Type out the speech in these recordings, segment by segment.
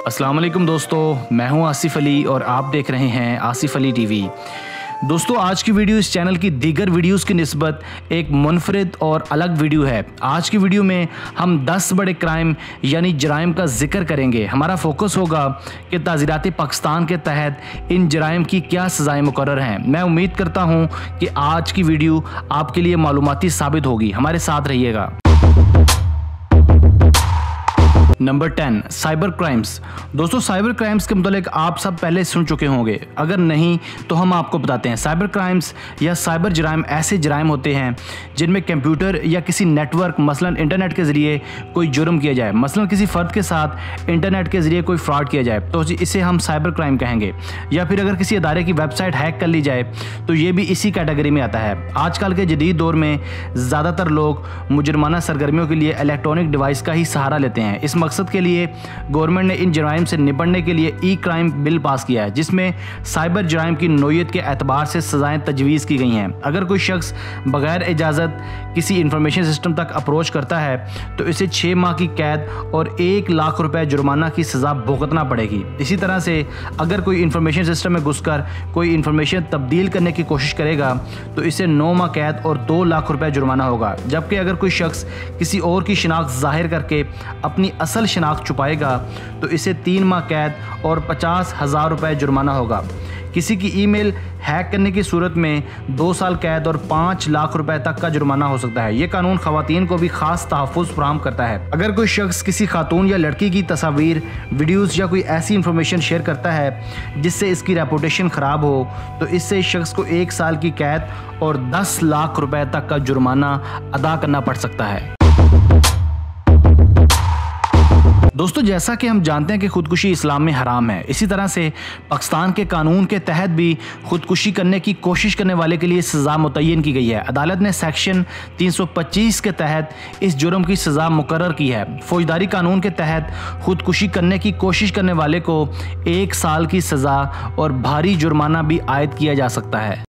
अस्सलाम वालेकुम दोस्तों, मैं हूं आसिफ अली और आप देख रहे हैं आसिफ अली टीवी। दोस्तों, आज की वीडियो इस चैनल की दीगर वीडियोस की निस्बत एक मुनफरिद और अलग वीडियो है। आज की वीडियो में हम 10 बड़े क्राइम यानी जराइम का जिक्र करेंगे। हमारा फोकस होगा कि ताज़ीरात पाकिस्तान के तहत इन जराइम की क्या सज़ाएं मुकर्रर हैं। मैं उम्मीद करता हूं कि आज की वीडियो आपके लिए मालूमाती साबित होगी। हमारे साथ रहिएगा। Number 10, cyber crimes. दोस्तों, साइबर क्राइम्स के मुतालिक आप सब पहले सुन चुके होंगे, अगर नहीं तो हम आपको बताते हैं। साइबर क्राइम्स या साइबर जराइम ऐसे जराइम होते हैं जिनमें कंप्यूटर या किसी नेटवर्क मसलन इंटरनेट के ज़रिए कोई जुर्म किया जाए, मसलन किसी फ़र्द के साथ इंटरनेट के ज़रिए कोई फ्रॉड किया जाए तो इसे हम साइबर क्राइम कहेंगे। या फिर अगर किसी अदारे की वेबसाइट हैक कर ली जाए तो ये भी इसी कैटेगरी में आता है। आजकल के जदीद दौर में ज़्यादातर लोग मुजरमाना सरगर्मियों के लिए इलेक्ट्रॉनिक डिवाइस का ही सहारा लेते हैं। इस मकसद के लिए गवर्नमेंट ने इन जराइम से निपटने के लिए ई क्राइम बिल पास किया है, जिसमें साइबर जराइम की नौयत के एतबार से सज़ाएं तजवीज़ की गई हैं। अगर कोई शख्स बगैर इजाज़त किसी इंफॉर्मेशन सिस्टम तक अप्रोच करता है तो इसे 6 माह की कैद और 1 लाख रुपए जुर्माना की सज़ा भुगतना पड़ेगी। इसी तरह से अगर कोई इंफॉर्मेशन सिस्टम में घुसकर कोई इंफॉर्मेशन तब्दील करने की कोशिश करेगा तो इसे 9 माह कैद और 2 लाख रुपए जुर्माना होगा। जबकि अगर कोई शख्स किसी और की शिनाख्त ज़ाहिर करके अपनी असल शिनाख्त छुपाएगा तो इसे 3 माह कैद और 50,000 रुपए जुर्माना होगा। किसी की ईमेल हैक करने की सूरत में 2 साल कैद और 5 लाख रुपए तक का जुर्माना हो सकता है। ये कानून खवातीन को भी खास तहफ़्फ़ुज़ फराहम करता है। अगर कोई शख्स किसी खातून या लड़की की तस्वीर, वीडियोस या कोई ऐसी इंफॉर्मेशन शेयर करता है जिससे इसकी रेपुटेशन ख़राब हो तो इससे इस शख्स को 1 साल की कैद और 10 लाख रुपए तक का जुर्माना अदा करना पड़ सकता है। दोस्तों, जैसा कि हम जानते हैं कि खुदकुशी इस्लाम में हराम है, इसी तरह से पाकिस्तान के कानून के तहत भी खुदकुशी करने की कोशिश करने वाले के लिए सज़ा मुतय्यन की गई है। अदालत ने सेक्शन 325 के तहत इस जुर्म की सज़ा मुकर्रर की है। फौजदारी कानून के तहत खुदकुशी करने की कोशिश करने वाले को 1 साल की सज़ा और भारी जुर्माना भी आयद किया जा सकता है।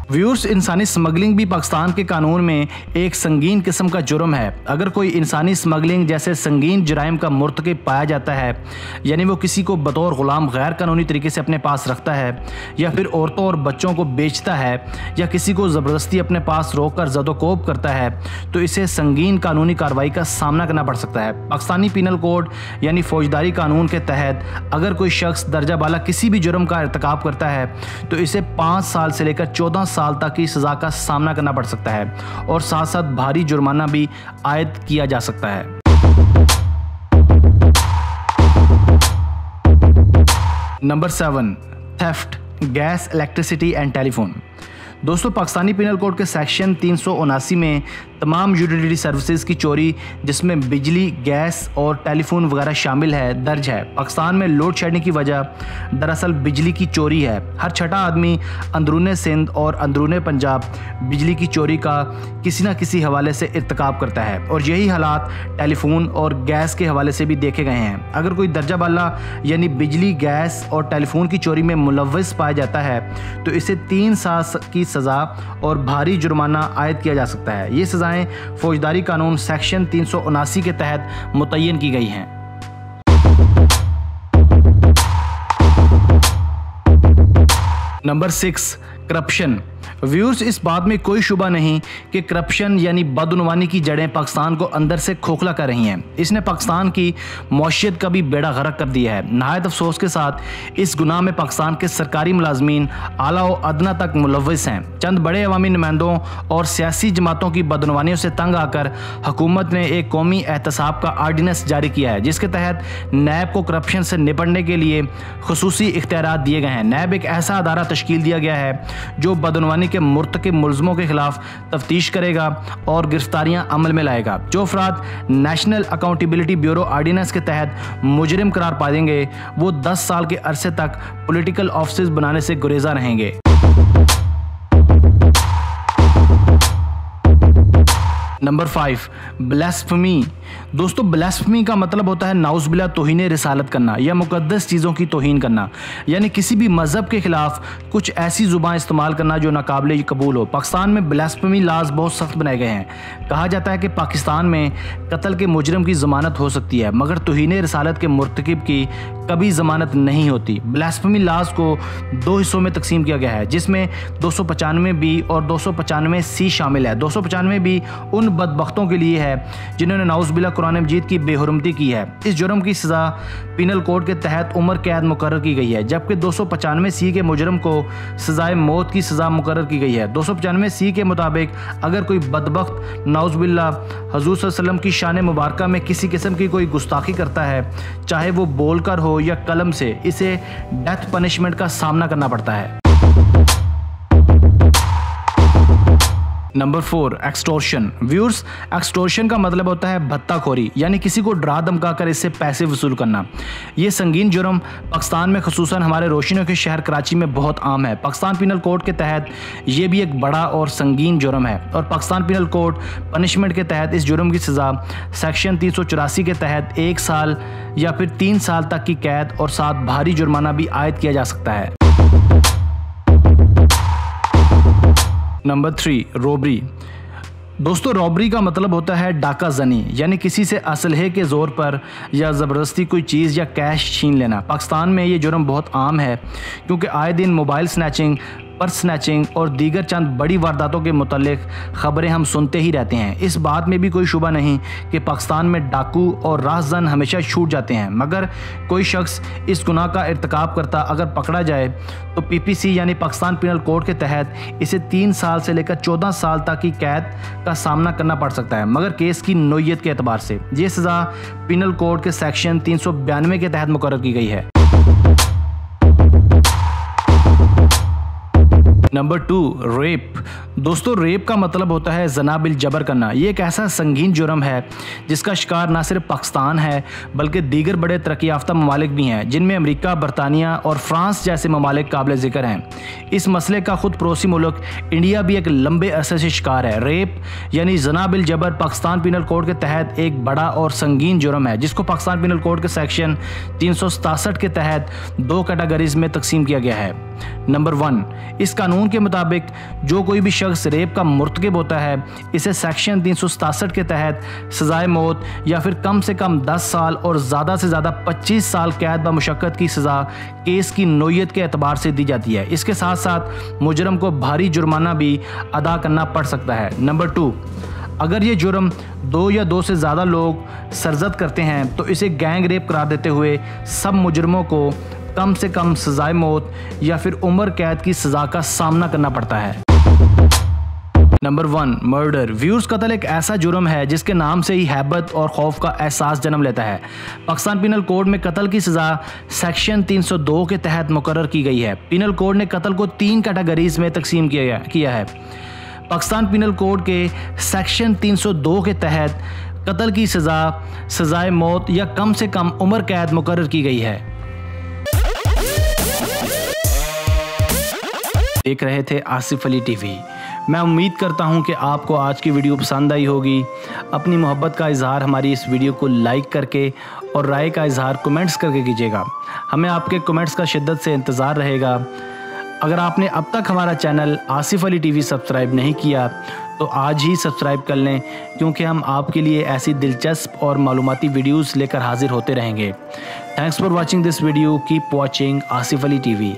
व्यूअर्स, इंसानी स्मगलिंग भी पाकिस्तान के कानून में एक संगीन किस्म का जुर्म है। अगर कोई इंसानी स्मगलिंग जैसे संगीन जराइम का मुर्तकिब पाया जाता है, यानी वो किसी को बतौर गुलाम गैर कानूनी तरीके से अपने पास रखता है या फिर औरतों और बच्चों को बेचता है या किसी को ज़बरदस्ती अपने पास रोककर ज़दोकोब करता है तो इसे संगीन कानूनी कार्रवाई का सामना करना पड़ सकता है। पाकिस्तानी पीनल कोड यानी फौजदारी कानून के तहत अगर कोई शख्स दर्जा बाला किसी भी जुर्म का इर्तिकाब करता है तो इसे 5 साल से लेकर 14 साल तक की सज़ा का सामना करना पड़ सकता है और साथ साथ भारी जुर्माना भी आयद किया जा सकता है। Number 7, theft, gas, electricity and telephone. दोस्तों, पाकिस्तानी पीनल कोड के सेक्शन 379 में तमाम यूटिलिटी सर्विसेज की चोरी जिसमें बिजली, गैस और टेलीफोन वगैरह शामिल है दर्ज है। पाकिस्तान में लोड शेडिंग की वजह दरअसल बिजली की चोरी है। हर छठा आदमी अंदरूने सिंध और अंदरूने पंजाब बिजली की चोरी का किसी न किसी हवाले से इर्तिकाब करता है और यही हालात टेलीफोन और गैस के हवाले से भी देखे गए हैं। अगर कोई दर्जा बाला यानी बिजली, गैस और टेलीफोन की चोरी में मुलव्वस पाया जाता है तो इसे 3 साल की सज़ा और भारी जुर्माना आयद किया जा सकता है। ये सज़ाएं फौजदारी कानून सेक्शन 379 के तहत मुतय्यन की गई हैं। Number 6, corruption. व्यूअर्स, इस बात में कोई शुबा नहीं कि करप्शन यानी बदउनवानी की जड़ें पाकिस्तान को अंदर से खोखला कर रही हैं। इसने पाकिस्तान की मौशियत का भी बेड़ा गर्क कर दिया है। नहायत अफसोस के साथ इस गुनाह में पाकिस्तान के सरकारी मुलाजमीन आला व अदना तक मुलव्वस हैं। चंद बड़े अवामी नुमाइंदों और सियासी जमातों की बदउनवानियों से तंग आकर हुकूमत ने एक कौमी एहतसाब का आर्डीनेंस जारी किया है, जिसके तहत नैब को करप्शन से निपटने के लिए खुसूसी इख्तियारात दिए गए हैं। नैब एक ऐसा अदारा तश्कील दिया गया है जो बदउनवानी के मुर्तकिब मुल्ज़िमों के खिलाफ तफ्तीश करेगा और गिरफ्तारियां अमल में लाएगा। जो अफराद नेशनल अकाउंटेबिलिटी ब्यूरो आर्डीनेंस के तहत मुजरिम करार पाएंगे वो 10 साल के अरसे तक पॉलिटिकल ऑफिस बनाने से गुरेजा रहेंगे। Number 5, blasphemy. दोस्तों ब्लास्फेमी का मतलब होता है नाउज़ुबिल्लाह तौहीन रिसालत करना या मुक़द्दस चीज़ों की तौहीन करना, यानी किसी भी मज़हब के ख़िलाफ़ कुछ ऐसी ज़ुबान इस्तेमाल करना जो नाकाबिले कबूल हो। पाकिस्तान में ब्लास्फेमी लाज बहुत सख्त बनाए गए हैं। कहा जाता है कि पाकिस्तान में कत्ल के मुजरिम की ज़मानत हो सकती है मगर तौहीन रिसालत के मुर्तकिब की कभी ज़मानत नहीं होती। ब्लास्फेमी लाज को 2 हिस्सों में तकसीम किया गया है जिसमें 295 बी और 295 सी शामिल है। 295 बी उन बदबख्तों के लिए है जिन्होंने नाउज़ुबिल्लाह कुरान मजीद की बेहुरमती की है। इस जुर्म की सज़ा पिनल कोड के तहत उम्र कैद मुकर्रर की गई है, जबकि 295 सी के मुजरम को सज़ाए मौत की सज़ा मुकर्रर की गई है। 295 सी के मुताबिक अगर कोई बदबख्त नाउज़ुबिल्लाह हुज़ूर सल्लल्लाहु अलैहि वसल्लम की शान मुबारक में किसी किस्म की कोई गुस्ताखी करता है, चाहे वो बोलकर हो या कलम से, इसे डेथ पनिशमेंट का सामना करना पड़ता है। Number 4, extortion. व्यूअर्स, एक्सटॉर्शन का मतलब होता है भत्ताखोरी, यानी किसी को डरा धमका कर इससे पैसे वसूल करना। ये संगीन जुर्म पाकिस्तान में खुसूसन हमारे रोशनियों के शहर कराची में बहुत आम है। पाकिस्तान पिनल कोड के तहत ये भी एक बड़ा और संगीन जुर्म है और पाकिस्तान पिनल कोड पनिशमेंट के तहत इस जुर्म की सज़ा सेक्शन 384 के तहत 1 साल या फिर 3 साल तक की कैद और साथ भारी जुर्माना भी आयद किया जा सकता है। Number 3, robbery. दोस्तों रॉबरी का मतलब होता है डाका जनी, यानी किसी से असलहे के ज़ोर पर या ज़बरदस्ती कोई चीज़ या कैश छीन लेना। पाकिस्तान में ये जुर्म बहुत आम है क्योंकि आए दिन मोबाइल स्नैचिंग, पर्स स्नैचिंग और दीगर चंद बड़ी वारदातों के मुतल्लिक ख़बरें हम सुनते ही रहते हैं। इस बात में भी कोई शुबा नहीं कि पाकिस्तान में डाकू और राहज़न हमेशा छूट जाते हैं, मगर कोई शख्स इस गुनाह का इर्तिकाब करता अगर पकड़ा जाए तो पीपीसी यानी पाकिस्तान पिनल कोड के तहत इसे 3 साल से लेकर 14 साल तक की कैद का सामना करना पड़ सकता है, मगर केस की नोयत के एतबार से ये सज़ा पिनल कोड के सेक्शन 392 के तहत मुकर्रर की गई है। Number 2, rape. दोस्तों रेप का मतलब होता है जना बिल जबर करना। ये एक ऐसा संगीन जुर्म है जिसका शिकार न सिर्फ पाकिस्तान है बल्कि दीगर बड़े तरक्की याफ्ता ममालिक भी हैं, जिनमें अमेरिका, बरतानिया और फ्रांस जैसे ममालिक काबिल ज़िक्र हैं। इस मसले का खुद पड़ोसी मुल्क इंडिया भी एक लंबे अरसे से शिकार है। रेप यानी जना बिल जबर पाकिस्तान पिनल कोड के तहत एक बड़ा और संगीन जुर्म है जिसको पाकिस्तान पिनल कोड के सेक्शन 367 के तहत 2 कैटेगरीज में तकसीम किया गया है। नंबर 1, इस कानून के मुताबिक जो कोई भी शख्स रेप का मुर्तकिब होता है इसे सेक्शन 367 के तहत सजाए मौत या फिर कम से कम 10 साल और ज़्यादा से ज़्यादा 25 साल कैद व मुशक्कत की सज़ा केस की नोयत के एतबार से दी जाती है। इसके साथ साथ मुजरम को भारी जुर्माना भी अदा करना पड़ सकता है। नंबर 2, अगर ये जुर्म 2 या 2 से ज़्यादा लोग सरजद करते हैं तो इसे गैंग रेप करार देते हुए सब मुजरमों को कम से कम सजाए मौत या फिर उम्र कैद की सज़ा का सामना करना पड़ता है। Number 1, murder. व्यूअर्स, कत्ल एक ऐसा जुर्म है जिसके नाम से ही हैबत और खौफ का एहसास जन्म लेता है। पाकिस्तान पिनल कोड में कत्ल की सज़ा सेक्शन 302 के तहत मुकर्रर की गई है। पिनल कोड ने कत्ल को 3 कैटेगरीज में तकसीम किया है। पाकिस्तान पिनल कोड के सेक्शन 302 के तहत कत्ल की सज़ा सजाए मौत या कम से कम उम्र कैद मुकर्रर की गई है। देख रहे थे आसिफ अली टीवी। मैं उम्मीद करता हूं कि आपको आज की वीडियो पसंद आई होगी। अपनी मोहब्बत का इजहार हमारी इस वीडियो को लाइक करके और राय का इजहार कमेंट्स करके कीजिएगा। हमें आपके कमेंट्स का शिद्दत से इंतज़ार रहेगा। अगर आपने अब तक हमारा channel Asif Ali TV subscribe नहीं किया तो आज ही सब्सक्राइब कर लें, क्योंकि हम आपके लिए ऐसी दिलचस्प और मालूमाती वीडियोज़ लेकर हाजिर होते रहेंगे। Thanks for watching this video. Keep watching Asif Ali TV.